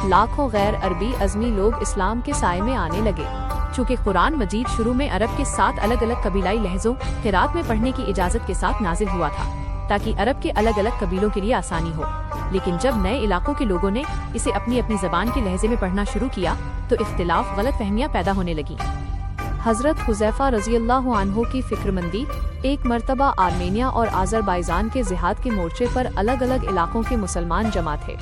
लाखों गैर अरबी अज़मी लोग इस्लाम के साए में आने लगे। चूँकि कुरान मजीद शुरू में अरब के 7 अलग अलग कबीलाई लहजों क़िरात में पढ़ने की इजाज़त के साथ नाजिल हुआ था, ताकि अरब के अलग अलग कबीलों के लिए आसानी हो। लेकिन जब नए इलाकों के लोगों ने इसे अपनी अपनी ज़बान के लहजे में पढ़ना शुरू किया तो इख्तिलाफ, गलत फहमियाँ पैदा होने लगी। हज़रत हुज़ैफ़ा रज़ियल्लाहु अन्हु की फ़िक्रमंदी। एक मर्तबा आर्मेनिया और आज़रबाईजान के जिहाद के मोर्चे पर अलग अलग इलाकों के मुसलमान जमा थे।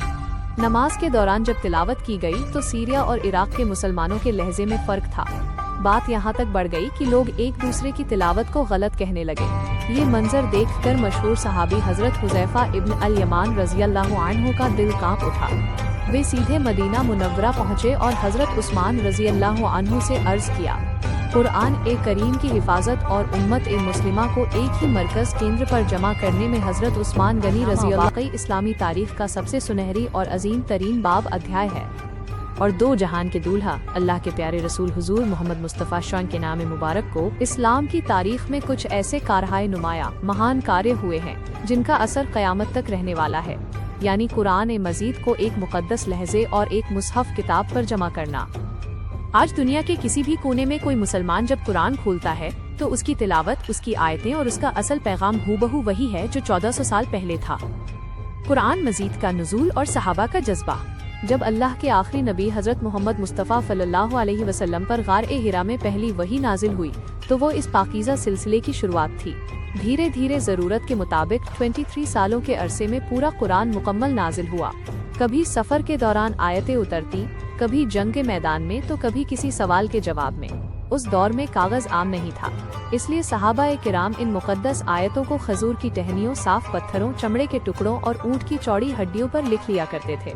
नमाज के दौरान जब तिलावत की गई तो सीरिया और इराक के मुसलमानों के लहजे में फ़र्क था। बात यहाँ तक बढ़ गई कि लोग एक दूसरे की तिलावत को गलत कहने लगे। ये मंजर देखकर मशहूर सहाबी हज़रत हुज़ैफ़ा इब्न अल यमान रज़ियल्लाहु अन्हु का दिल कांप उठा। वे सीधे मदीना मुनव्वरा पहुँचे और हज़रत उस्मान रज़ियल्लाहु अन्हु से अर्ज़ किया, कुरान ए करीम की हिफाजत और उम्मत ए मुस्लिमा को एक ही मरकज़ केंद्र पर जमा करने में हज़रत उस्मान गनी रज़ियल्लाहु इस्लामी तारीख़ का सबसे सुनहरी और अजीम तरीन बाब अध्याय है। और दो जहान के दूल्हा अल्लाह के प्यारे रसूल हुजूर मोहम्मद मुस्तफ़ा शान के नाम मुबारक को इस्लाम की तारीख़ में कुछ ऐसे कारहाय नुमाया महान कार्य हुए हैं जिनका असर क़यामत तक रहने वाला है, यानी कुरान ए मजीद को एक मुक़द्दस लहजे और एक मुसहफ़ किताब पर जमा करना। आज दुनिया के किसी भी कोने में कोई मुसलमान जब कुरान खोलता है तो उसकी तिलावत, उसकी आयतें और उसका असल पैगाम हूबहू वही है जो 1400 साल पहले था। कुरान मजीद का नुज़ूल और सहाबा का जज्बा। जब अल्लाह के आखिरी नबी हज़रत मोहम्मद मुस्तफ़ा सल्लल्लाहु अलैहि वसल्लम पर गार-ए हिरा में पहली वही नाजिल हुई तो वो इस पाकीज़ा सिलसिले की शुरुआत थी। धीरे धीरे ज़रूरत के मुताबिक 23 सालों के अरसे में पूरा कुरान मुकम्मल नाजिल हुआ। कभी सफ़र के दौरान आयतें उतरती, कभी जंग के मैदान में तो कभी किसी सवाल के जवाब में। उस दौर में कागज़ आम नहीं था, इसलिए सहाबा किराम इन मुक़द्दस आयतों को खजूर की टहनियों, साफ पत्थरों, चमड़े के टुकड़ों और ऊँट की चौड़ी हड्डियों पर लिख लिया करते थे।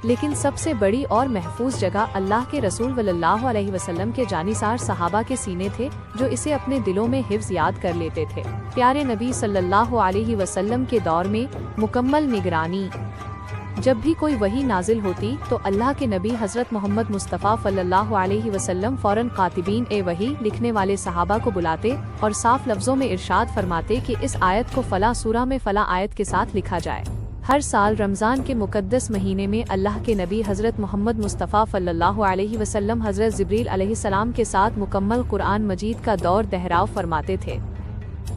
लेकिन सबसे बड़ी और महफूज जगह अल्लाह के रसूल सल्लल्लाहु अलैहि वसल्लम के जानिसार सहाबा के सीने थे, जो इसे अपने दिलों में हिफ्ज़ याद कर लेते थे। प्यारे नबी सल्लल्लाहु अलैहि वसल्लम के दौर में मुकम्मल निगरानी। जब भी कोई वही नाजिल होती तो अल्लाह के नबी हज़रत मोहम्मद मुस्तफ़ा सल्लल्लाहु अलैहि वसल्लम फ़ौरन कातिबीन ए वही लिखने वाले सहाबा को बुलाते और साफ लफ्ज़ों में इरशाद फरमाते कि इस आयत को फ़ला सूरा में फ़ला आयत के साथ लिखा जाए। हर साल रमज़ान के मुक़द्दस महीने में अल्लाह के नबी हज़रत मोहम्मद मुस्तफ़ा सल्लल्लाहु अलैहि वसल्लम हज़रत जिब्रील अलैहिस्सलाम के साथ मुकम्मल कुरान मजीद का दौर दहराव फरमाते थे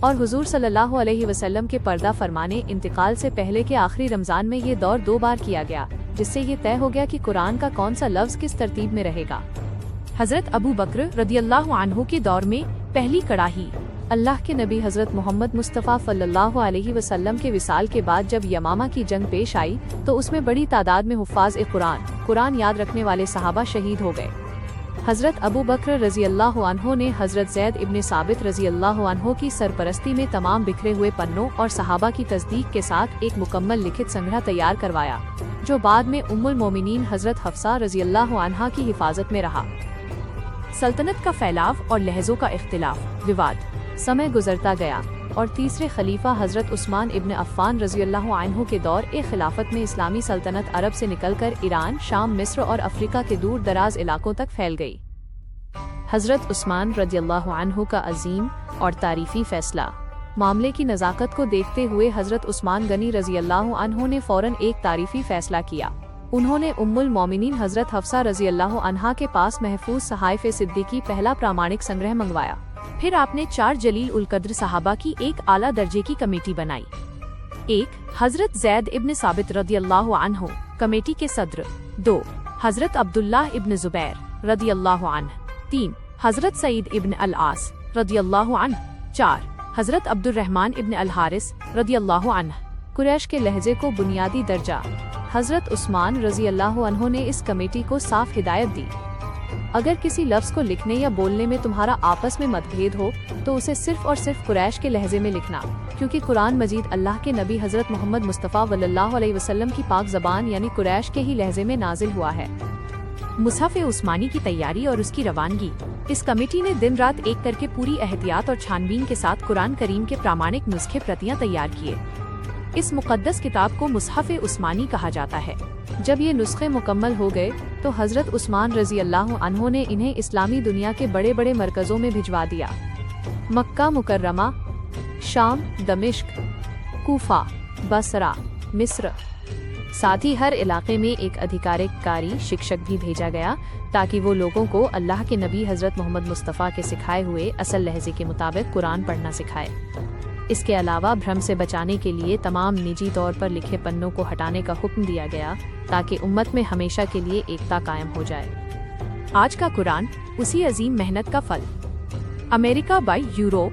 और हुजूर सल्लल्लाहु अलैहि वसल्लम के पर्दा फरमाने इंतकाल से पहले के आखिरी रमज़ान में ये दौर 2 बार किया गया, जिससे ये तय हो गया कि कुरान का कौन सा लफ्ज़ किस तरतीब में रहेगा। हज़रत अबू बकर रदियल्लाहु अन्हु के दौर में पहली कड़ाही। अल्लाह के नबी हज़रत मोहम्मद मुस्तफ़ा सल्लल्लाहु अलैहि वसल्लम के विसाल के बाद जब यमामा की जंग पेश आई तो उसमें बड़ी तादाद में हुफ़ाज़ कुरान याद रखने वाले सहाबा शहीद हो गए। हज़रत अबू बकर रज़ियल्लाहु अन्हु ने हज़रत ज़ैद इब्न साबित रज़ियल्लाहु अन्हु की सरपरस्ती में तमाम बिखरे हुए पन्नों और सहाबा की तस्दीक के साथ एक मुकम्मल लिखित संग्रह तैयार करवाया, जो बाद में उम्मुल मोमिनीन हज़रत हफ्सा रज़ियल्लाहु अन्हा की हिफाजत में रहा। सल्तनत का फैलाव और लहजों का इख्तिलाफ, विवाद। समय गुजरता गया और तीसरे खलीफा हज़रत उस्मान इब्न अफ़्फ़ान रज़ियल्लाहु अन्हु के दौर ए खिलाफत में इस्लामी सल्तनत अरब से निकलकर ईरान, शाम, मिस्र और अफ्रीका के दूर दराज इलाकों तक फैल गई। हज़रत उस्मान रज़ियल्लाहु अन्हु का अजीम और तारीफ़ी फ़ैसला। मामले की नज़ाकत को देखते हुए हज़रत उस्मान गनी रज़ियल्लाहु अन्हु ने फ़ौरन एक तारीफ़ी फ़ैसला किया। उन्होंने उम्मुल मोमिनीन हज़रत हफ्सा रज़ियल्लाहु अन्हा के पास महफूज सहाइफ़ सिद्दीकी पहला प्रामाणिक संग्रह मंगवाया। फिर आपने 4 जलील उल कद्र सहाबा की एक आला दर्जे की कमेटी बनाई। 1. हज़रत ज़ैद इब्न साबित रदियल्लाहु अन्हु, कमेटी के सदर। 2. हज़रत अब्दुल्लाह इब्न ज़ुबैर रदियल्लाहु अन्हु। 3. हज़रत सईद इब्न अल आस रदियल्लाहु अन्हु। 4. हज़रत अब्दुर्रहमान इब्न अल हारिस रदियल्लाहु अन्हु। कुरैश के लहजे को बुनियादी दर्जा। हज़रत उस्मान रज़ियल्लाहु अन्हु ने इस कमेटी को साफ हिदायत दी, अगर किसी लफ्ज़ को लिखने या बोलने में तुम्हारा आपस में मतभेद हो तो उसे सिर्फ और सिर्फ कुरैश के लहजे में लिखना, क्योंकि कुरान मजीद अल्लाह के नबी हज़रत मोहम्मद मुस्तफ़ा सल्लल्लाहु अलैहि वसल्लम की पाक ज़बान यानी कुरैश के ही लहजे में नाजिल हुआ है। मुसहफ़ उस्मानी की तैयारी और उसकी रवानगी। इस कमेटी ने दिन रात एक करके पूरी एहतियात और छानबीन के साथ कुरान करीम के प्रामाणिक नुस्खे प्रतियां तैयार किए। इस मुक़द्दस किताब को मुसहफ़ उस्मानी कहा जाता है। जब ये नुस्खे मुकम्मल हो गए तो हज़रत उस्मान रज़ियल्लाहु अन्हु ने इन्हें इस्लामी दुनिया के बड़े बड़े मरकज़ों में भिजवा दिया। मक्का मुकर्रमा, शाम, दमिश्क, कूफा, बसरा, मिस्र, साथ ही हर इलाके में एक अधिकारी शिक्षक भी भेजा गया ताकि वो लोगों को अल्लाह के नबी हजरत मोहम्मद मुस्तफ़ा के सिखाए हुए असल लहजे के मुताबिक कुरान पढ़ना सिखाए। इसके अलावा भ्रम से बचाने के लिए तमाम निजी तौर पर लिखे पन्नों को हटाने का हुक्म दिया गया ताकि उम्मत में हमेशा के लिए एकता कायम हो जाए। आज का कुरान उसी अजीम मेहनत का फल। अमेरिका बाई यूरोप,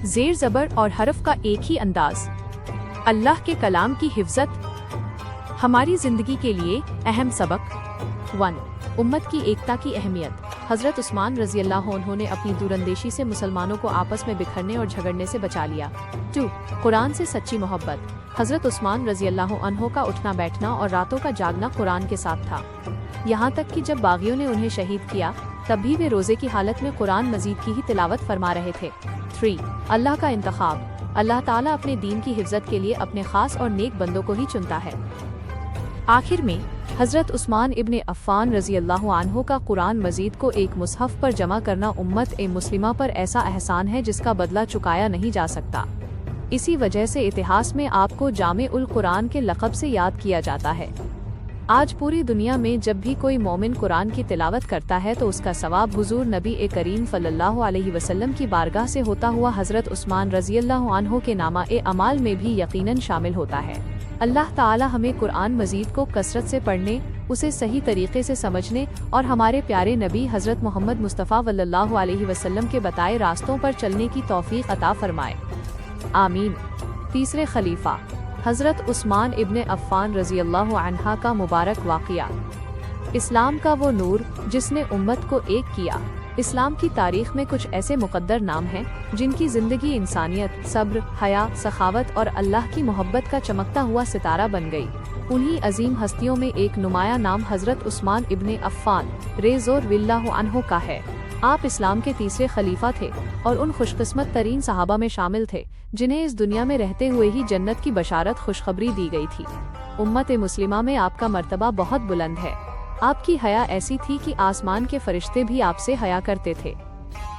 जेर ज़बर और हरफ का एक ही अंदाज, अल्लाह के कलाम की हिफ्जत, हमारी जिंदगी के लिए अहम सबक। 1. उम्मत की एकता की अहमियत। हजरत उस्मान रज़ी अल्लाह अन्हु ने अपनी दूरंदेशी से मुसलमानों को आपस में बिखरने और झगड़ने से बचा लिया। 2. कुरान से सच्ची मोहब्बत। हजरत उस्मान रज़ी अल्लाह अन्हु का उठना बैठना और रातों का जागना कुरान के साथ था। यहाँ तक कि जब बागियों ने उन्हें शहीद किया तब भी वे रोजे की हालत में कुरान मजीद की ही तिलावत फरमा रहे थे। 3. अल्लाह का इंतखाब। अल्लाह ताला अपने दीन की हिफ्जत के लिए अपने खास और नेक बंदों को ही चुनता है। आखिर में हजरत उस्मान इब्ने अफ़्फ़ान रज़ी अल्लाह अन्हु का कुरान मजीद को एक मुसहफ पर जमा करना उम्मत ए मुस्लिमा पर ऐसा एहसान है जिसका बदला चुकाया नहीं जा सकता। इसी वजह से इतिहास में आपको जामे उल कुरान के लक़ब से याद किया जाता है। आज पूरी दुनिया में जब भी कोई मोमिन कुरान की तिलावत करता है तो उसका सवाब हुजूर नबी ए करीम सल्लल्लाहु अलैहि वसल्लम की बारगाह से होता हुआ हजरत उस्मान रज़ी अल्लाह अन्हु के नामा ए अमाल में भी यकीनन शामिल होता है। अल्लाह ताला हमें कुरान मजीद को कसरत से पढ़ने, उसे सही तरीके से समझने और हमारे प्यारे नबी हजरत मोहम्मद मुस्तफ़ा सल्लल्लाहु अलैहि वसल्लम के बताए रास्तों पर चलने की तौफीक अता फरमाए। आमीन। तीसरे खलीफा हजरत उस्मान इब्ने अफ़्फ़ान रज़ी अल्लाह अन्हा का मुबारक वाक़िया। इस्लाम का वो नूर जिसने उम्मत को एक किया। इस्लाम की तारीख में कुछ ऐसे मुक़द्दर नाम हैं जिनकी ज़िंदगी इंसानियत, सब्र, हया, सखावत और अल्लाह की मोहब्बत का चमकता हुआ सितारा बन गई। उन्हीं अजीम हस्तियों में एक नुमाया नाम हजरत उस्मान इब्ने अफ़्फ़ान रज़ियल्लाहु अन्हु का है। आप इस्लाम के तीसरे खलीफा थे और उन खुशकिस्मत तरीन सहाबा में शामिल थे जिन्हें इस दुनिया में रहते हुए ही जन्नत की बशारत खुशखबरी दी गई थी। उम्मत मुस्लिमा में आपका मर्तबा बहुत बुलंद है। आपकी हया ऐसी थी कि आसमान के फरिश्ते भी आपसे हया करते थे।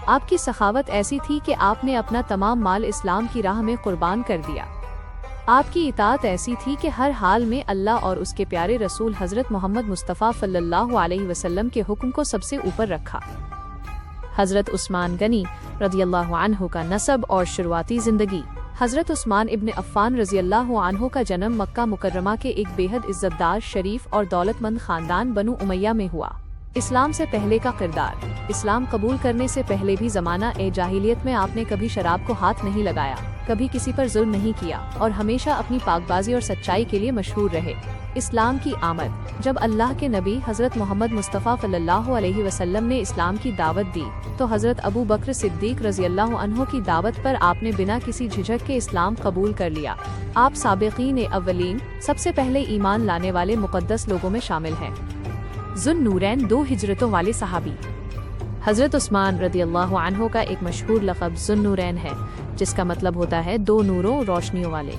आपकी सखावत ऐसी थी कि आपने अपना तमाम माल इस्लाम की राह में कुर्बान कर दिया। आपकी इताअत ऐसी थी कि हर हाल में अल्लाह और उसके प्यारे रसूल हजरत मोहम्मद मुस्तफ़ा सल्लल्लाहु अलैहि वसल्लम के हुक्म को सबसे ऊपर रखा। हजरत उस्मान गनी रज़ियल्लाहु अन्हु का नसब और शुरुआती जिंदगी। हजरत उस्मान इब्ने अफ़्फ़ान रज़ियल्लाहु अन्हु का जन्म मक्का मुकर्रमा के एक बेहद इज्जतदार, शरीफ और दौलतमंद खानदान बनु उमैया में हुआ। इस्लाम से पहले का किरदार। इस्लाम कबूल करने से पहले भी ज़माना ए जाहिलियत में आपने कभी शराब को हाथ नहीं लगाया, कभी किसी पर जुल्म नहीं किया और हमेशा अपनी पाकबाजी और सच्चाई के लिए मशहूर रहे। इस्लाम की आमद। जब अल्लाह के नबी हजरत मोहम्मद मुस्तफ़ा सल्लल्लाहु अलैहि वसल्लम ने इस्लाम की दावत दी तो हजरत अबू बकर सिद्दीक रज़ियल्लाहु अन्हु की दावत पर आपने बिना किसी झिझक के इस्लाम कबूल कर लिया। आप साबिक़ीन अव्वलीन, सबसे पहले ईमान लाने वाले मुक़द्दस लोगों में शामिल हैं। ज़ुन्नूरैन, 2 हिजरतों वाले सहाबी। हजरत उस्मान रज़ियल्लाहु अन्हु का एक मशहूर लक़ब ज़ुन्नूरैन है जिसका मतलब होता है 2 नूरों, रोशनियों वाले।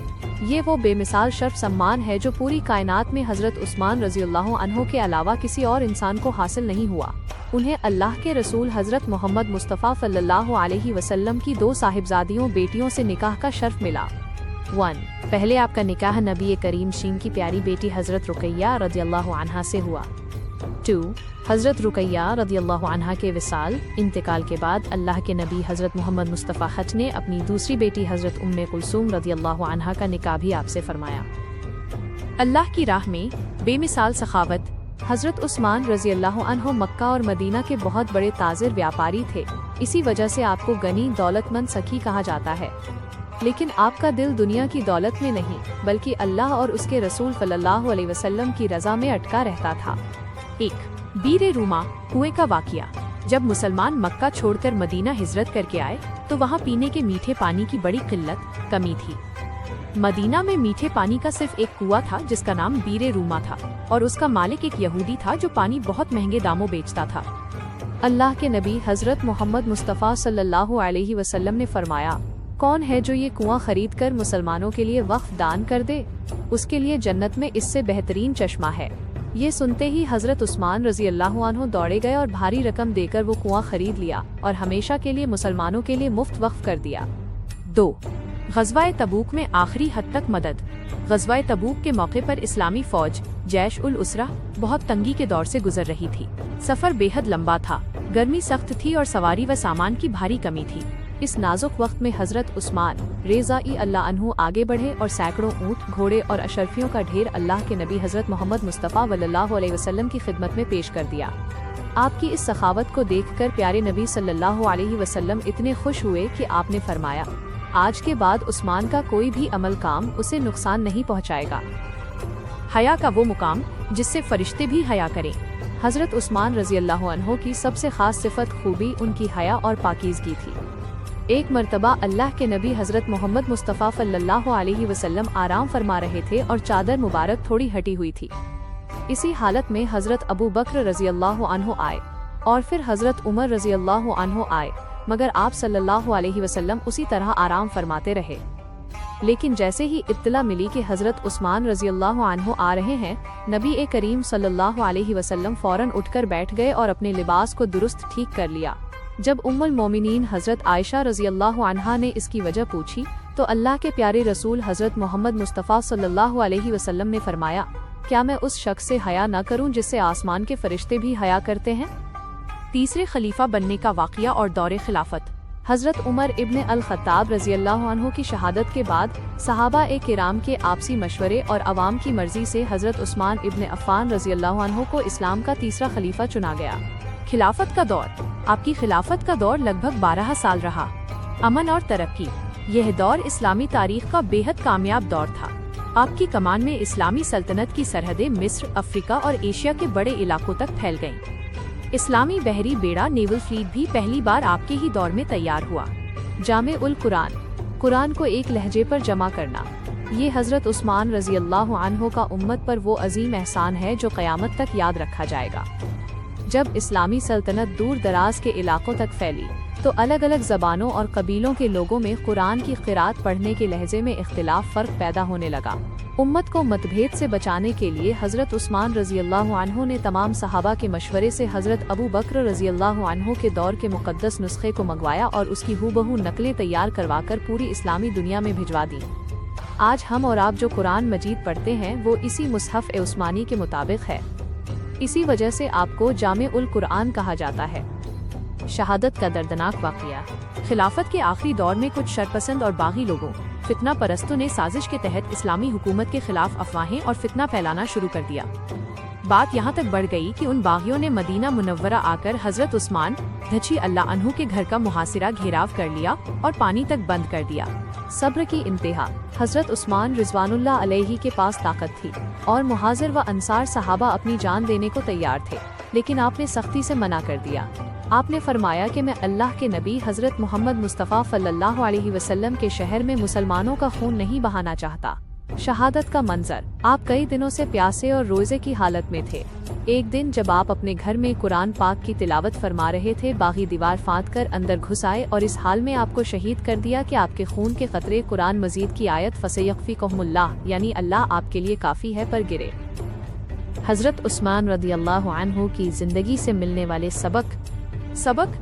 ये वो बेमिसाल शर्फ सम्मान है जो पूरी कायनात में हजरत उस्मान रज़ियल्लाहु अन्हु के अलावा किसी और इंसान को हासिल नहीं हुआ। उन्हें अल्लाह के रसूल हजरत मोहम्मद मुस्तफ़ा सल्लल्लाहु अलैहि वसल्लम की 2 साहिबजादियों बेटियों से निकाह का शर्फ मिला। 1. पहले आपका निकाह नबी करीम शीन की प्यारी बेटी हजरत रुकैया रज़ियल्लाहु अन्हा से हुआ। 2. हजरत रुकैया रज़ियल्लाहु अन्हा के विसाल इंतकाल के बाद अल्लाह के नबी हजरत मोहम्मद मुस्तफ़ा हज ने अपनी दूसरी बेटी हजरत उम्मे कुलसूम रज़ियल्लाहु अन्हा का निकाह भी आपसे फरमाया। अल्लाह की राह में बेमिसाल सखावत। हजरत उस्मान रज़ियल्लाहु अन्हु मक्का और मदीना के बहुत बड़े ताजिर व्यापारी थे। इसी वजह से आपको गनी, दौलतमंद सखी कहा जाता है। लेकिन आपका दिल दुनिया की दौलत में नहीं बल्कि अल्लाह और उसके रसूल सल्लल्लाहु अलैहि वसल्लम की रज़ा में अटका रहता था। 1. बीरे रूमा, कुएं का वाक़िया। जब मुसलमान मक्का छोड़कर मदीना हिजरत करके आए तो वहाँ पीने के मीठे पानी की बड़ी कमी थी। मदीना में मीठे पानी का सिर्फ एक कुआं था जिसका नाम बीरे रूमा था और उसका मालिक एक यहूदी था जो पानी बहुत महंगे दामों बेचता था। अल्लाह के नबी हजरत मोहम्मद मुस्तफ़ा सल्लल्लाहु अलैहि वसल्लम ने फरमाया, कौन है जो ये कुआं खरीद कर मुसलमानों के लिए वक्फ दान कर दे, उसके लिए जन्नत में इससे बेहतरीन चश्मा है। ये सुनते ही हजरत उस्मान रज़ियल्लाहु अन्हु दौड़े गए और भारी रकम देकर वो कुआं खरीद लिया और हमेशा के लिए मुसलमानों के लिए मुफ्त वक्फ कर दिया। 2. ग़ज़वा तबूक में आखिरी हद तक मदद। ग़ज़वा तबूक के मौके पर इस्लामी फ़ौज जैश उल उसरा बहुत तंगी के दौर से गुजर रही थी। सफ़र बेहद लंबा था, गर्मी सख्त थी और सवारी व सामान की भारी कमी थी। इस नाजुक वक्त में हज़रत उस्मान रज़ी अल्लाह अन्हु आगे बढ़े और सैकड़ों ऊँट, घोड़े और अशरफियों का ढेर अल्लाह के नबी हज़रत मोहम्मद मुस्तफ़ा सल्लल्लाहु अलैहि वसल्लम की खिदमत में पेश कर दिया। आपकी इस सखावत को देखकर प्यारे नबी सल्लल्लाहु अलैहि वसल्लम इतने खुश हुए कि आपने फरमाया, आज के बाद उस्मान का कोई भी अमल काम उसे नुकसान नहीं पहुंचाएगा। हया का वो मुकाम जिससे फरिश्ते भी हया करें। हज़रत उस्मान रज़ियल्लाहु अन्हु की सबसे खास सिफत खूबी उनकी हया और पाकीज़गी थी। एक मर्तबा अल्लाह के नबी हज़रत मोहम्मद मुस्तफ़ा सल्लल्लाहु अलैहि वसल्लम आराम फरमा रहे थे और चादर मुबारक थोड़ी हटी हुई थी। इसी हालत में हज़रत अबू बकर रज़ियल्लाहु अन्हु आए और फिर हज़रत उमर रज़ियल्लाहु अन्हु आए, मगर आप सल्लल्लाहु अलैहि वसल्लम उसी तरह आराम फरमाते रहे। लेकिन जैसे ही इत्तला मिली कि हज़रत उस्मान रज़ियल्लाहु अन्हु आ रहे हैं, नबी करीम सल्लल्लाहु अलैहि वसल्लम फौरन उठकर बैठ गए और अपने लिबास को दुरुस्त ठीक कर लिया। जब उम्मुल मोमिनीन हज़रत आयशा रज़ियल्लाहु अन्हा ने इसकी वजह पूछी तो अल्लाह के प्यारे रसूल हज़रत मोहम्मद मुस्तफ़ा सल्लल्लाहु अलैहि वसल्लम ने फरमाया, क्या मैं उस शख्स से हया न करूं जिससे आसमान के फरिश्ते भी हया करते हैं? तीसरे खलीफा बनने का वाक़या और दौरे खिलाफत। हज़रत उमर इब्न अल-ख़त्ताब रज़ियल्लाहु अन्हु की शहादत के बाद सहाबा किराम के आपसी मशवरे और अवाम की मर्जी से हज़रत उस्मान इब्न अफ़्फ़ान रज़ियल्लाहु अन्हु को इस्लाम का तीसरा खलीफा चुना गया। खिलाफत का दौर। आपकी खिलाफत का दौर लगभग 12 साल रहा। अमन और तरक्की। यह दौर इस्लामी तारीख का बेहद कामयाब दौर था। आपकी कमान में इस्लामी सल्तनत की सरहदें मिस्र, अफ्रीका और एशिया के बड़े इलाकों तक फैल गईं। इस्लामी बहरी बेड़ा नेवल फ्लीट भी पहली बार आपके ही दौर में तैयार हुआ। जामे उल कुरान, कुरान को एक लहजे पर जमा करना, ये हज़रत उस्मान रज़ियल्लाहु अन्हु का उम्मत पर वो अजीम एहसान है जो क़यामत तक याद रखा जाएगा। जब इस्लामी सल्तनत दूर दराज के इलाकों तक फैली तो अलग अलग ज़बानों और कबीलों के लोगों में कुरान की क़िरात पढ़ने के लहजे में इख्तिलाफ फ़र्क पैदा होने लगा। उम्मत को मतभेद से बचाने के लिए हज़रत उस्मान रज़ियल्लाहु अन्हु ने तमाम सहाबा के मशवरे से हज़रत अबू बकर रज़ियल्लाहु अन्हु के दौर के मुक़द्दस नुस्खे को मंगवाया और उसकी हूबहू नकलें तैयार करवाकर पूरी इस्लामी दुनिया में भिजवा दी। आज हम और आप जो कुरान मजीद पढ़ते हैं वो इसी मुसहफ़ उस्मानी के मुताबिक है। इसी वजह से आपको जामे उल कुरान कहा जाता है। शहादत का दर्दनाक वाक़या। खिलाफत के आखिरी दौर में कुछ शरपसंद और बागी लोगों, फितना परस्तों ने साजिश के तहत इस्लामी हुकूमत के खिलाफ अफवाहें और फितना फैलाना शुरू कर दिया। बात यहाँ तक बढ़ गई कि उन बागियों ने मदीना मुनव्वरा आकर हज़रत उस्मान रज़ी अल्लाह अन्हु के घर का मुहासिरा घेराव कर लिया और पानी तक बंद कर दिया। सब्र की इंतहा। हज़रत उस्मान रिज़वानुल्लाह अलैहि के पास ताकत थी और मुहाजिर व अंसार सहाबा अपनी जान देने को तैयार थे, लेकिन आपने सख्ती से मना कर दिया। आपने फरमाया कि मैं अल्लाह के नबी हज़रत मोहम्मद मुस्तफ़ा सल्लल्लाहु अलैहि वसल्लम के शहर में मुसलमानों का खून नहीं बहाना चाहता। शहादत का मंजर। आप कई दिनों से प्यासे और रोज़े की हालत में थे। एक दिन जब आप अपने घर में कुरान पाक की तिलावत फरमा रहे थे, बागी दीवार फांद कर अंदर घुस आए और इस हाल में आपको शहीद कर दिया कि आपके खून के खतरे कुरान मजीद की आयत फसयक्फ़िकुहुमुल्लाह यानी अल्लाह आपके लिए काफ़ी है पर गिरे। हज़रत उस्मान रज़ियल्लाहु अन्हु की ज़िंदगी से मिलने वाले सबक।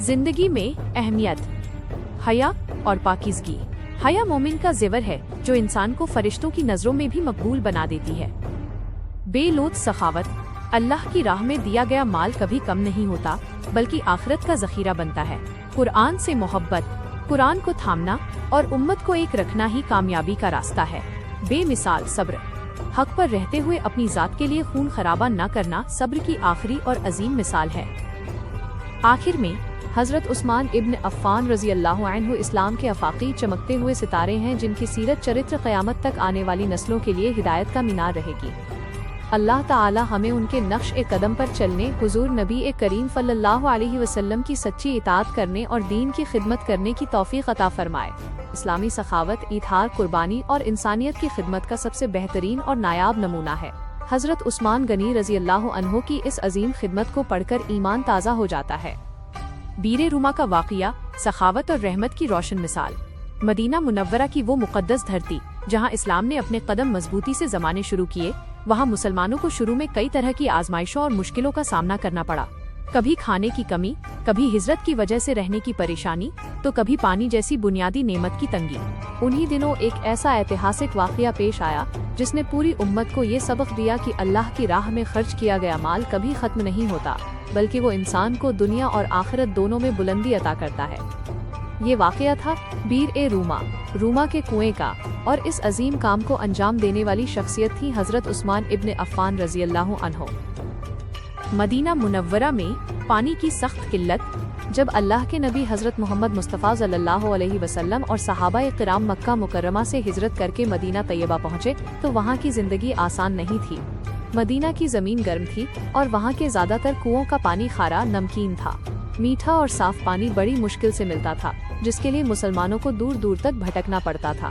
जिंदगी में अहमियत। हया और पाकीज़गी। हया मोमिन का ज़ेवर है जो इंसान को फरिश्तों की नज़रों में भी मकबूल बना देती है। बेलौत सखावत। अल्लाह की राह में दिया गया माल कभी कम नहीं होता बल्कि आखिरत का ज़ख़ीरा बनता है। कुरान से मोहब्बत। कुरान को थामना और उम्मत को एक रखना ही कामयाबी का रास्ता है। बेमिसाल सब्र। हक पर रहते हुए अपनी ज़ात के लिए खून खराबा न करना सब्र की आखिरी और अजीम मिसाल है। आखिर में हज़रत उस्मान इब्न अफ़्फ़ान रज़ियल्लाहु अन्हु इस्लाम के आफाकी चमकते हुए सितारे हैं जिनकी सीरत चरित्र क़यामत तक आने वाली नस्लों के लिए हिदायत का मीनार रहेगी। अल्लाह ताला हमें उनके नक्श कदम पर चलने, हुज़ूर नबी करीम सल्लल्लाहु अलैहि वसल्लम की सच्ची इताअत करने और दीन की खिदमत करने की तौफ़ीक़ अता फ़रमाए। इस्लामी सखावत, इत्हार, कुर्बानी और इंसानियत की खिदमत का सबसे बेहतरीन और नायाब नमूना है। हज़रत उस्मान गनी रज़ियल्लाहु अन्हु की इस अजीम खिदमत को पढ़कर ईमान ताज़ा हो जाता है। बीरे रुमा का वाक़या, सखावत और रहमत की रोशन मिसाल। मदीना मुनव्वरा की वो मुक़द्दस धरती जहाँ इस्लाम ने अपने कदम मजबूती से जमाने शुरू किए, वहाँ मुसलमानों को शुरू में कई तरह की आजमाइशों और मुश्किलों का सामना करना पड़ा। कभी खाने की कमी, कभी हिजरत की वजह से रहने की परेशानी, तो कभी पानी जैसी बुनियादी नेमत की तंगी। उन्हीं दिनों एक ऐसा ऐतिहासिक वाकया पेश आया जिसने पूरी उम्मत को ये सबक दिया कि अल्लाह की राह में खर्च किया गया माल कभी खत्म नहीं होता, बल्कि वो इंसान को दुनिया और आखिरत दोनों में बुलंदी अता करता है। ये वाकया था रूमा के कुएं का, और इस अजीम काम को अंजाम देने वाली शख्सियत थी हजरत उस्मान इब्न अफ़्फ़ान रज़ी अल्लाहु अन्हु। मदीना मुनव्वरा में पानी की सख्त किल्लत। जब अल्लाह के नबी हजरत मोहम्मद मुस्तफ़ा सल्लल्लाहु अलैहि वसल्लम और सहाबाए किराम मक्का मुकर्रमा से हिजरत करके मदीना तैयबा पहुँचे तो वहाँ की जिंदगी आसान नहीं थी। मदीना की जमीन गर्म थी और वहाँ के ज्यादातर कुओं का पानी खारा नमकीन था। मीठा और साफ पानी बड़ी मुश्किल से मिलता था, जिसके लिए मुसलमानों को दूर दूर तक भटकना पड़ता था।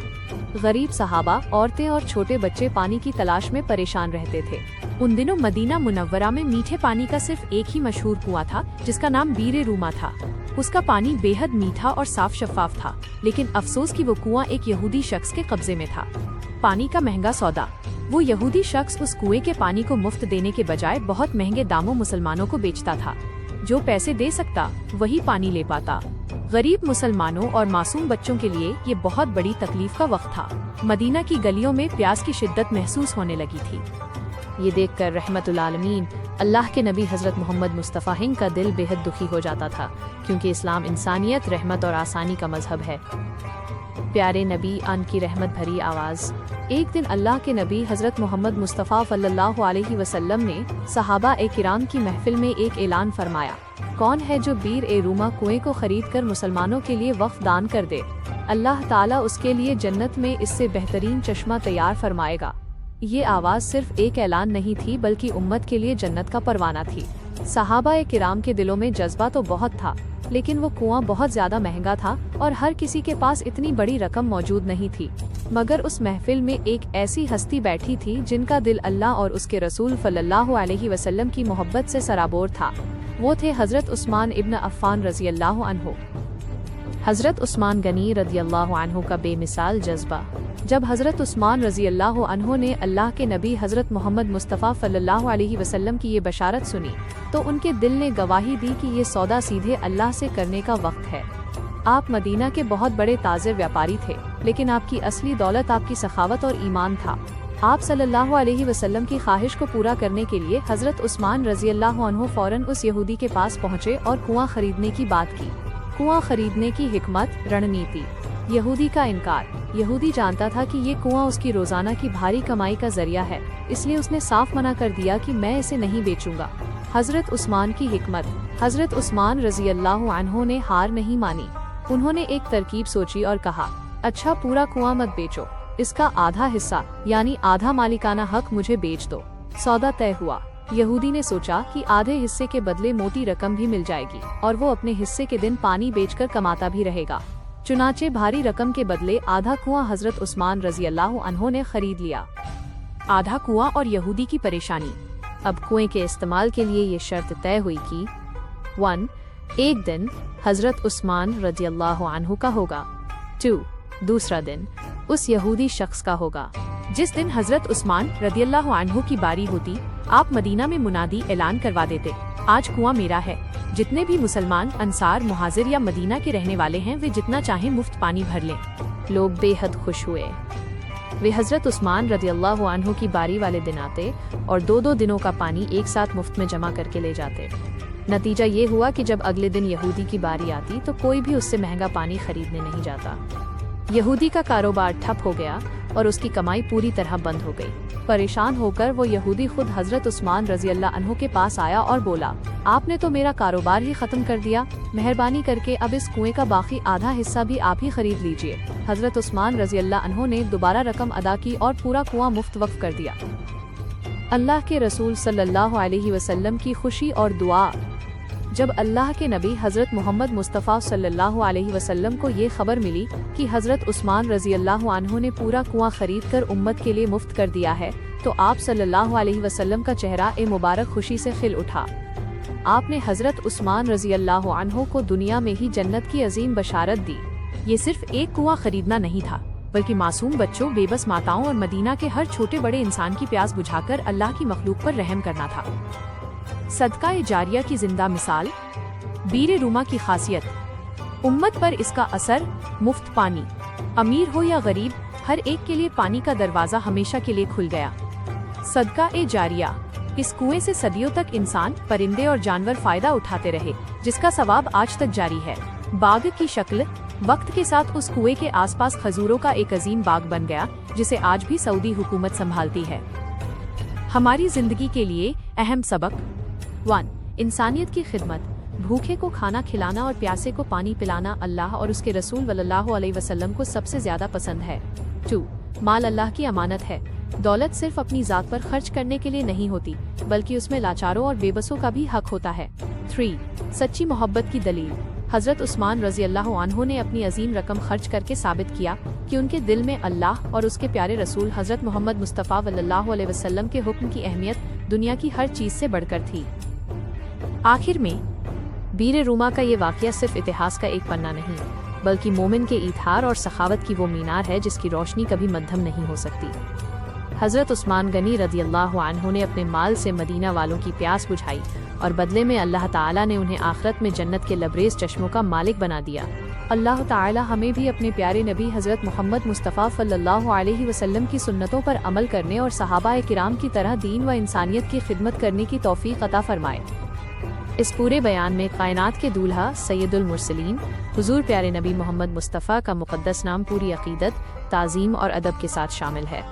गरीब सहाबा, औरतें और छोटे बच्चे पानी की तलाश में परेशान रहते थे। उन दिनों मदीना मुनव्वरा में मीठे पानी का सिर्फ एक ही मशहूर कुआं था, जिसका नाम बीर रूमा था। उसका पानी बेहद मीठा और साफ शफाफ था, लेकिन अफसोस कि वो कुआं एक यहूदी शख्स के कब्जे में था। पानी का महंगा सौदा। वो यहूदी शख्स उस कुएं के पानी को मुफ्त देने के बजाय बहुत महंगे दामों मुसलमानों को बेचता था। जो पैसे दे सकता वही पानी ले पाता। गरीब मुसलमानों और मासूम बच्चों के लिए ये बहुत बड़ी तकलीफ का वक्त था। मदीना की गलियों में प्यास की शिद्दत महसूस होने लगी थी। ये देखकर रहमतुल आलमीन अल्लाह के नबी हजरत मोहम्मद मुस्तफ़ा हिंद का दिल बेहद दुखी हो जाता था, क्योंकि इस्लाम इंसानियत, रहमत और आसानी का मजहब है। प्यारे नबी अन की रहमत भरी आवाज़। एक दिन अल्लाह के नबी हजरत मोहम्मद मुस्तफ़ा सल्लल्लाहु अलैहि वसल्लम ने सहाबा ए किराम की महफिल में एक ऐलान फरमाया, कौन है जो बीर ए रूमा कुएं को खरीद कर मुसलमानों के लिए वक्फ दान कर दे, अल्लाह ताला उसके लिए जन्नत में इससे बेहतरीन चश्मा तैयार फरमाएगा। ये आवाज़ सिर्फ एक ऐलान नहीं थी, बल्कि उम्मत के लिए जन्नत का परवाना थी। सहाबा ए किराम के दिलों में जज्बा तो बहुत था, लेकिन वो कुआं बहुत ज्यादा महंगा था और हर किसी के पास इतनी बड़ी रकम मौजूद नहीं थी। मगर उस महफिल में एक ऐसी हस्ती बैठी थी जिनका दिल अल्लाह और उसके रसूल सल्लल्लाहु अलैहि वसल्लम की मोहब्बत से सराबोर था। वो थे हजरत उस्मान इब्न अफ़्फ़ान रज़ी अल्लाहु अन्हु। हजरत उस्मान गनी रज़ी अल्लाहु अन्हु का बेमिसाल जज्बा। जब हजरत उस्मान रज़ी अल्लाहु अन्हु ने अल्लाह के नबी हजरत मोहम्मद मुस्तफ़ा सल्लल्लाहु अलैहि वसल्लम की ये बशारत सुनी तो उनके दिल ने गवाही दी कि ये सौदा सीधे अल्लाह से करने का वक्त है। आप मदीना के बहुत बड़े ताज़िर व्यापारी थे, लेकिन आपकी असली दौलत आपकी सखावत और ईमान था। आप सल्लल्लाहु अलैहि वसल्लम की ख्वाहिश को पूरा करने के लिए हजरत उस्मान रज़ी अल्लाहु अन्हु फौरन उस यहूदी के पास पहुँचे और कुआं खरीदने की बात की। कुआं खरीदने की हिकमत, रणनीति। यहूदी का इनकार। यहूदी जानता था कि ये कुआं उसकी रोजाना की भारी कमाई का जरिया है, इसलिए उसने साफ मना कर दिया कि मैं इसे नहीं बेचूंगा। हजरत उस्मान की हिकमत। हजरत उस्मान रज़ी अल्लाहु अन्हु ने हार नहीं मानी। उन्होंने एक तरकीब सोची और कहा, अच्छा पूरा कुआं मत बेचो, इसका आधा हिस्सा यानी आधा मालिकाना हक मुझे बेच दो। सौदा तय हुआ। यहूदी ने सोचा कि आधे हिस्से के बदले मोटी रकम भी मिल जाएगी और वो अपने हिस्से के दिन पानी बेचकर कमाता भी रहेगा। चुनाचे भारी रकम के बदले आधा कुआं हजरत उस्मान रज़ी अल्लाहु अन्हु ने खरीद लिया। आधा कुआं और यहूदी की परेशानी। अब कुएं के इस्तेमाल के लिए ये शर्त तय हुई कि 1. एक दिन हजरत उस्मान रज़ी अल्लाहु अन्हु का होगा। 2. दूसरा दिन उस यहूदी शख्स का होगा। जिस दिन हजरत उस्मान रज़ी अल्लाहु अन्हु की बारी होती, आप मदीना में मुनादी ऐलान करवा देते, आज कुआं मेरा है। जितने भी मुसलमान, अंसार, मुहाजिर या मदीना के रहने वाले हैं, वे जितना चाहें मुफ्त पानी भर लें। लोग बेहद खुश हुए। वे हजरत उस्मान रज़ी अल्लाहु अन्हु की बारी वाले दिन आते और 2-2 दिनों का पानी एक साथ मुफ्त में जमा करके ले जाते। नतीजा ये हुआ कि जब अगले दिन यहूदी की बारी आती तो कोई भी उससे महंगा पानी खरीदने नहीं जाता। यहूदी का कारोबार ठप हो गया और उसकी कमाई पूरी तरह बंद हो गई। परेशान होकर वो यहूदी खुद हजरत उस्मान रज़ी अल्लाह अन्हु के पास आया और बोला, आपने तो मेरा कारोबार ही खत्म कर दिया, मेहरबानी करके अब इस कुएं का बाकी आधा हिस्सा भी आप ही खरीद लीजिए। हजरत उस्मान रज़ी अल्लाह अन्हु ने दोबारा रकम अदा की और पूरा कुआं मुफ्त वक्फ कर दिया। अल्लाह के रसूल सल्लल्लाहु अलैहि वसल्लम की खुशी और दुआ। जब अल्लाह के नबी हजरत मोहम्मद मुस्तफ़ा सल्लल्लाहु अलैहि वसल्लम को ये खबर मिली कि हजरत उस्मान रज़ी अल्लाहु अन्हु ने पूरा कुआं खरीद कर उम्मत के लिए मुफ्त कर दिया है, तो आप सल्लल्लाहु अलैहि वसल्लम का चेहरा ए मुबारक खुशी से खिल उठा। आपने हजरत उस्मान रज़ी अल्लाहु अन्हु को दुनिया में ही जन्नत की अजीम बशारत दी। ये सिर्फ एक कुआं खरीदना नहीं था, बल्कि मासूम बच्चों, बेबस माताओं और मदीना के हर छोटे बड़े इंसान की प्यास बुझाकर अल्लाह की मखलूक पर रहम करना था। सदका जारिया की जिंदा मिसाल, बीर रूमा की खासियत, उम्मत पर इसका असर, मुफ्त पानी, अमीर हो या गरीब हर एक के लिए पानी का दरवाजा हमेशा के लिए खुल गया। सदका जारिया, इस कुएं से सदियों तक इंसान, परिंदे और जानवर फायदा उठाते रहे, जिसका सवाब आज तक जारी है। बाग की शक्ल, वक्त के साथ उस कुएं के आसपास खजूरों का एक अजीम बाग बन गया, जिसे आज भी सऊदी हुकूमत संभालती है। हमारी जिंदगी के लिए अहम सबक। 1. इंसानियत की खिदमत, भूखे को खाना खिलाना और प्यासे को पानी पिलाना अल्लाह और उसके रसूल सल्लल्लाहु अलैहि वसल्लम को सबसे ज्यादा पसंद है। 2. माल अल्लाह की अमानत है। दौलत सिर्फ अपनी जात पर खर्च करने के लिए नहीं होती, बल्कि उसमें लाचारों और बेबसों का भी हक होता है। 3. सच्ची मोहब्बत की दलील, हजरत उस्मान रजी अल्लाह अन्हु ने अपनी अजीम रकम खर्च करके साबित किया कि उनके दिल में अल्लाह और उसके प्यारे रसूल हजरत मोहम्मद मुस्तफ़ा सल्लल्लाहु अलैहि वसल्लम के हुक्म की अहमियत दुनिया की हर चीज से बढ़कर थी। आखिर में बीर रूमा का ये वाक़या सिर्फ इतिहास का एक पन्ना नहीं, बल्कि मोमिन के ईथार और सखावत की वो मीनार है जिसकी रोशनी कभी मद्धम नहीं हो सकती। हजरत उस्मान गनी रदियल्लाहु अन्हु ने अपने माल से मदीना वालों की प्यास बुझाई और बदले में अल्लाह ताला ने उन्हें आखिरत में जन्नत के लबरेज चश्मों का मालिक बना दिया। अल्लाह ताला हमें भी अपने प्यारे नबी हजरत मोहम्मद मुस्तफ़ा सल्लल्लाहु अलैहि वसल्लम की सुन्नतों पर अमल करने और सहाबा किराम की तरह दीन व इंसानियत की खिदमत करने की तौफीक अता फरमाए। इस पूरे बयान में कायनात के दूल्हा सैयदुल मुरसलीन हुजूर प्यारे नबी मोहम्मद मुस्तफ़ा का मुक़द्दस नाम पूरी अक़ीदत, ताज़ीम और अदब के साथ शामिल है।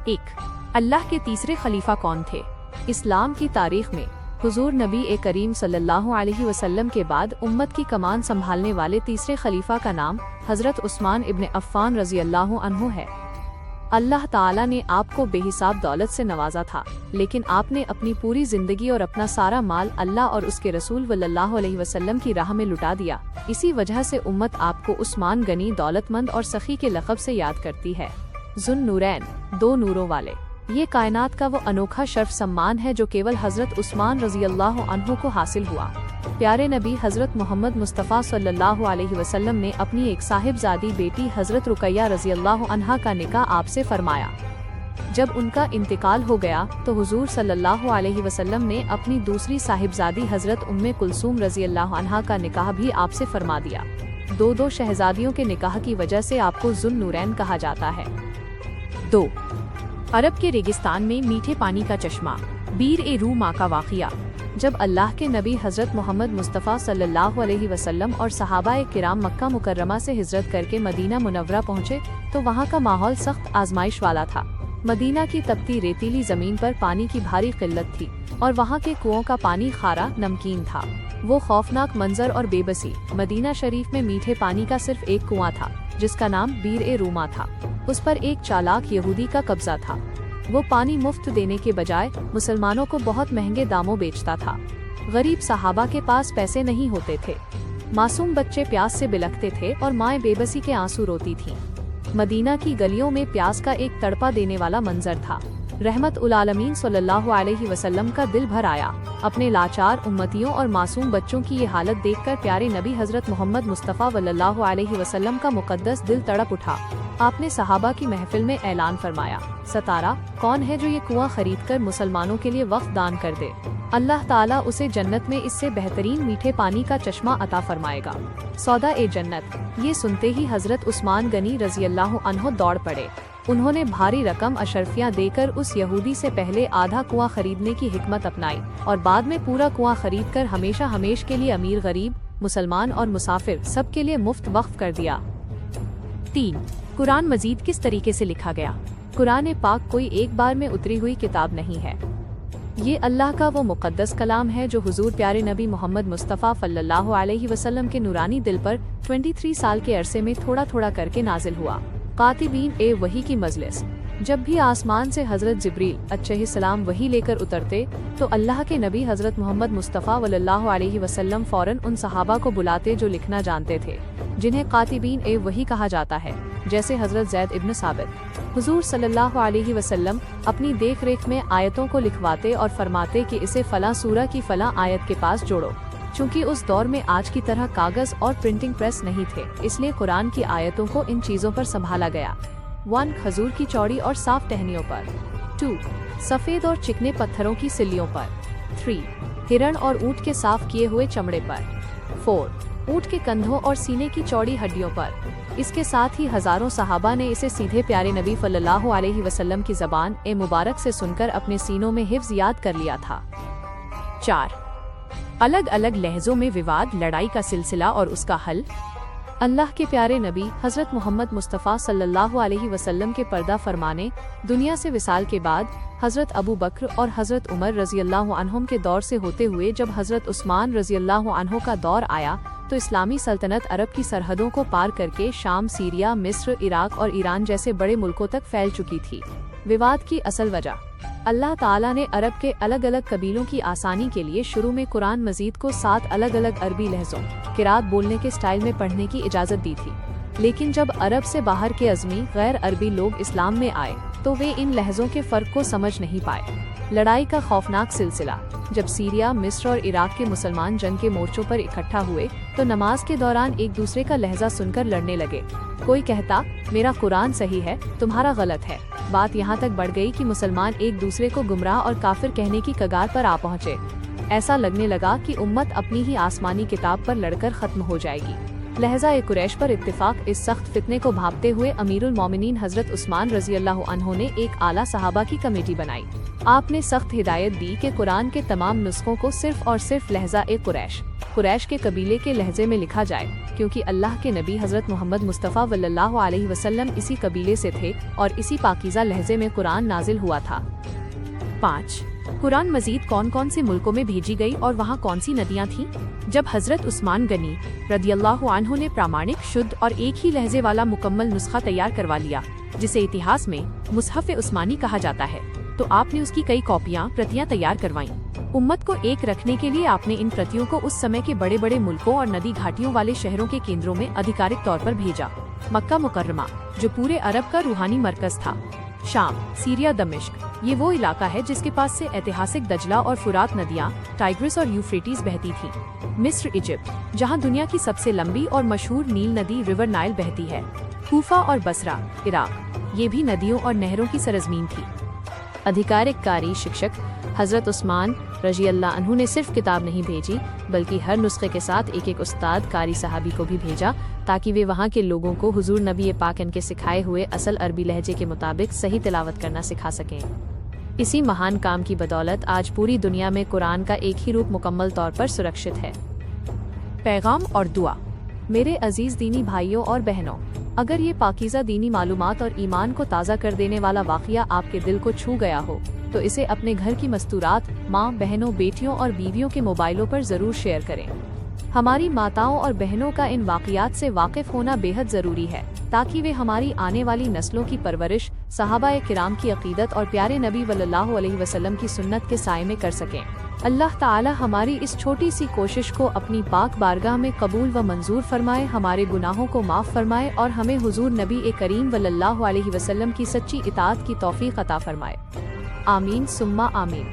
1. अल्लाह के तीसरे खलीफा कौन थे? इस्लाम की तारीख में हुजूर नबी करीम सल्लल्लाहु अलैहि वसल्लम के बाद उम्मत की कमान संभालने वाले तीसरे खलीफा का नाम हजरत उस्मान इब्न अफ़्फ़ान रज़ी अल्लाहु अन्हु है। अल्लाह ताला ने आपको बेहिसाब दौलत से नवाजा था, लेकिन आपने अपनी पूरी जिंदगी और अपना सारा माल अल्लाह और उसके रसूल सल्लल्लाहु अलैहि वसल्लम की राह में लुटा दिया। इसी वजह से उम्मत आपको उस्मान गनी, दौलतमंद और सखी के लक़ब से याद करती है। ज़ुन नूरैन, दो नूरों वाले, ये कायनात का वो अनोखा शर्फ सम्मान है जो केवल हजरत उस्मान रज़ी अल्लाह अन्हु को हासिल हुआ। प्यारे नबी हजरत मोहम्मद मुस्तफ़ा सल्लल्लाहु अलैहि वसल्लम ने अपनी एक साहिबजादी बेटी हजरत रुकैया रज़ी अल्लाह अन्हा का निकाह आपसे फरमाया। जब उनका इंतकाल हो गया तो हुजूर सल्लल्लाहु अलैहि वसल्लम ने अपनी दूसरी साहिबजादी हजरत उम्मे कुलसूम रज़ी अल्लाह अन्हा का निकाह भी आपसे फरमा दिया। दो शहजादियों के निकाह की वजह से आपको ज़ुन नूरैन कहा जाता है। 2. अरब के रेगिस्तान में मीठे पानी का चश्मा, बीर रूमा का वाक़या। जब अल्लाह के नबी हजरत मोहम्मद मुस्तफ़ा सल्लल्लाहु अलैहि वसल्लम और सहाबा किराम मक्का मुकर्रमा से हिजरत करके मदीना मुनव्वरा पहुँचे तो वहाँ का माहौल सख्त आजमाइश वाला था। मदीना की तपती रेतीली जमीन पर पानी की भारी किल्लत थी और वहाँ के कुओं का पानी खारा नमकीन था। वो खौफनाक मंजर और बेबसी। मदीना शरीफ में मीठे पानी का सिर्फ एक कुआं था जिसका नाम बीर रूमा था। उस पर एक चालाक यहूदी का कब्जा था। वो पानी मुफ्त देने के बजाय मुसलमानों को बहुत महंगे दामों बेचता था। गरीब सहाबा के पास पैसे नहीं होते थे, मासूम बच्चे प्यास से बिलखते थे और माएं बेबसी के आंसू रोती थीं। मदीना की गलियों में प्यास का एक तड़पा देने वाला मंजर था। रहमत उल आलमीन सल्लल्लाहु अलैहि वसल्लम का दिल भर आया। अपने लाचार उम्मतियों और मासूम बच्चों की ये हालत देखकर प्यारे नबी हजरत मोहम्मद मुस्तफ़ा सल्लल्लाहु अलैहि वसल्लम का मुकद्दस दिल तड़प उठा। आपने सहाबा की महफिल में ऐलान फरमाया, सतारा, कौन है जो ये कुआं खरीदकर मुसलमानों के लिए वक्फ दान कर दे? अल्लाह ताला उसे जन्नत में इससे बेहतरीन मीठे पानी का चश्मा अता फरमाएगा। सौदा जन्नत। ये सुनते ही हजरत उस्मान गनी रज़ी अल्लाह अन्हु दौड़ पड़े। उन्होंने भारी रकम अशरफियाँ देकर उस यहूदी से पहले आधा कुआं खरीदने की हिकमत अपनाई और बाद में पूरा कुआं खरीदकर हमेशा हमेश के लिए अमीर, गरीब, मुसलमान और मुसाफिर सब के लिए मुफ्त वक्फ कर दिया। 3. कुरान मजीद किस तरीके से लिखा गया? कुरान पाक कोई एक बार में उतरी हुई किताब नहीं है। ये अल्लाह का वो मुक़द्दस कलाम है जो हुजूर प्यारे नबी मोहम्मद मुस्तफ़ा सल्लल्लाहु अलैहि वसल्लम के नूरानी दिल पर 23 साल के अरसे में थोड़ा थोड़ा करके नाजिल हुआ। कातिबीन वही की मजलिस। जब भी आसमान से हजरत जिब्रील अलैहिस्सलाम वही लेकर उतरते तो अल्लाह के नबी हजरत मोहम्मद मुस्तफ़ा सल्लल्लाहु अलैहि वसल्लम फौरन उन सहाबा को बुलाते जो लिखना जानते थे, जिन्हें कातिबीन वही कहा जाता है, जैसे हजरत ज़ैद इब्न साबित। हुजूर सल्लल्लाहु अलैहि वसल्लम अपनी देख रेख में आयतों को लिखवाते और फरमाते कि इसे फलां सूरा की फलां आयत के पास जोड़ो। चूँकि उस दौर में आज की तरह कागज और प्रिंटिंग प्रेस नहीं थे, इसलिए कुरान की आयतों को इन चीज़ों पर संभाला गया। 1. खजूर की चौड़ी और साफ टहनियों पर। 2. सफ़ेद और चिकने पत्थरों की सिल्लियों पर। 3. हिरण और ऊँट के साफ किए हुए चमड़े पर। 4. ऊँट के कंधों और सीने की चौड़ी हड्डियों पर। इसके साथ ही हजारों सहाबा ने इसे सीधे प्यारे नबी सल्लल्लाहु अलैहि वसल्लम की ज़बान ए मुबारक से सुनकर अपने सीनों में हिफ्ज़ याद कर लिया था। 4. अलग अलग लहजों में विवाद, लड़ाई का सिलसिला और उसका हल। अल्लाह के प्यारे नबी हज़रत मोहम्मद मुस्तफ़ा सल्लल्लाहु अलैहि वसल्लम के पर्दा फरमाने दुनिया से विसाल के बाद हज़रत अबू बकर और हज़रत उमर रज़ी अल्लाहु अन्हुम के दौर से होते हुए जब हज़रत उस्मान रज़ी अल्लाहु अन्हु का दौर आया तो इस्लामी सल्तनत अरब की सरहदों को पार करके शाम, सीरिया, मिस्र, इराक और ईरान जैसे बड़े मुल्कों तक फैल चुकी थी। विवाद की असल वजह, अल्लाह ताला ने अरब के अलग अलग कबीलों की आसानी के लिए शुरू में कुरान मजीद को 7 अलग अलग अरबी लहजों किरात बोलने के स्टाइल में पढ़ने की इजाज़त दी थी। लेकिन जब अरब से बाहर के अज़मी गैर अरबी लोग इस्लाम में आए तो वे इन लहजों के फ़र्क को समझ नहीं पाए। लड़ाई का खौफनाक सिलसिला, जब सीरिया, मिस्र और इराक के मुसलमान जंग के मोर्चों पर इकट्ठा हुए तो नमाज के दौरान एक दूसरे का लहजा सुनकर लड़ने लगे। कोई कहता मेरा कुरान सही है, तुम्हारा गलत है। बात यहाँ तक बढ़ गई कि मुसलमान एक दूसरे को गुमराह और काफिर कहने की कगार पर आ पहुँचे। ऐसा लगने लगा कि उम्मत अपनी ही आसमानी किताब पर लड़कर खत्म हो जाएगी। लहजा ए कुरैश पर इत्तिफाक इस सख्त फितने को भांपते हुए अमीरुल मोमिनीन हजरत उस्मान रजी अल्लाह अन्हु ने एक आला सहाबा की कमेटी बनाई। आपने सख्त हिदायत दी कि कुरान के तमाम नुस्खों को सिर्फ और सिर्फ लहजा ए कुरैश के कबीले के लहजे में लिखा जाए, क्योंकि अल्लाह के नबी हजरत मोहम्मद मुस्तफ़ा सल्लल्लाहु अलैहि वसल्लम इसी कबीले से थे और इसी पाकीज़ा लहजे में कुरान नाजिल हुआ था। 5. कुरान मजीद कौन कौन से मुल्कों में भेजी गई और वहाँ कौन सी नदियाँ थीं? जब हजरत उस्मान गनी रदियल्लाहु अन्हु ने प्रामाणिक, शुद्ध और एक ही लहजे वाला मुकम्मल नुस्खा तैयार करवा लिया, जिसे इतिहास में मुसहफ़ उस्मानी कहा जाता है, तो आपने उसकी कई प्रतियां तैयार करवाईं। उम्मत को एक रखने के लिए आपने इन प्रतियों को उस समय के बड़े बड़े मुल्कों और नदी घाटियों वाले शहरों के केंद्रों में आधिकारिक तौर पर भेजा। मक्का मुकर्रमा, जो पूरे अरब का रूहानी मरकज था। शाम, सीरिया, दमिश्क, ये वो इलाका है जिसके पास से ऐतिहासिक दजला और फुरात नदियाँ, टाइग्रिस और यूफ्रेटिस बहती थी। मिस्र, इजिप्ट, जहाँ दुनिया की सबसे लंबी और मशहूर नील नदी रिवर नाइल बहती है। कूफा और बसरा, इराक, ये भी नदियों और नहरों की सरजमीन थी। आधिकारिक कारी शिक्षक हजरत उस्मान रजी अल्लाह अन्हु ने सिर्फ किताब नहीं भेजी, बल्कि हर नुस्खे के साथ एक एक उस्ताद कारी सहाबी को भी भेजा, ताकि वे वहाँ के लोगों को हुजूर नबी पाक के सिखाए हुए असल अरबी लहजे के मुताबिक सही तिलावत करना सिखा सकें। इसी महान काम की बदौलत आज पूरी दुनिया में कुरान का एक ही रूप मुकम्मल तौर पर सुरक्षित है। पैगाम और दुआ। मेरे अजीज दीनी भाइयों और बहनों, अगर ये पाकीज़ा दीनी मालूमात और ईमान को ताज़ा कर देने वाला वाक़या आपके दिल को छू गया हो तो इसे अपने घर की मस्तूरात, माँ, बहनों, बेटियों और बीवियों के मोबाइलों पर ज़रूर शेयर करें। हमारी माताओं और बहनों का इन वाक़यात से वाकिफ़ होना बेहद ज़रूरी है, ताकि वे हमारी आने वाली नस्लों की परवरिश सहाबाए किराम की अक़ीदत और प्यारे नबी सल्लल्लाहु अलैहि वसल्लम की सुन्नत के साए में कर सकें। अल्लाह ताला हमारी इस छोटी सी कोशिश को अपनी पाक बारगाह में कबूल व मंजूर फरमाए, हमारे गुनाहों को माफ़ फरमाए और हमें हुजूर नबी करीम सल्लल्लाहु अलैहि वसल्लम की सच्ची इताअत की तौफीक अता फरमाए। आमीन सुम्मा आमीन।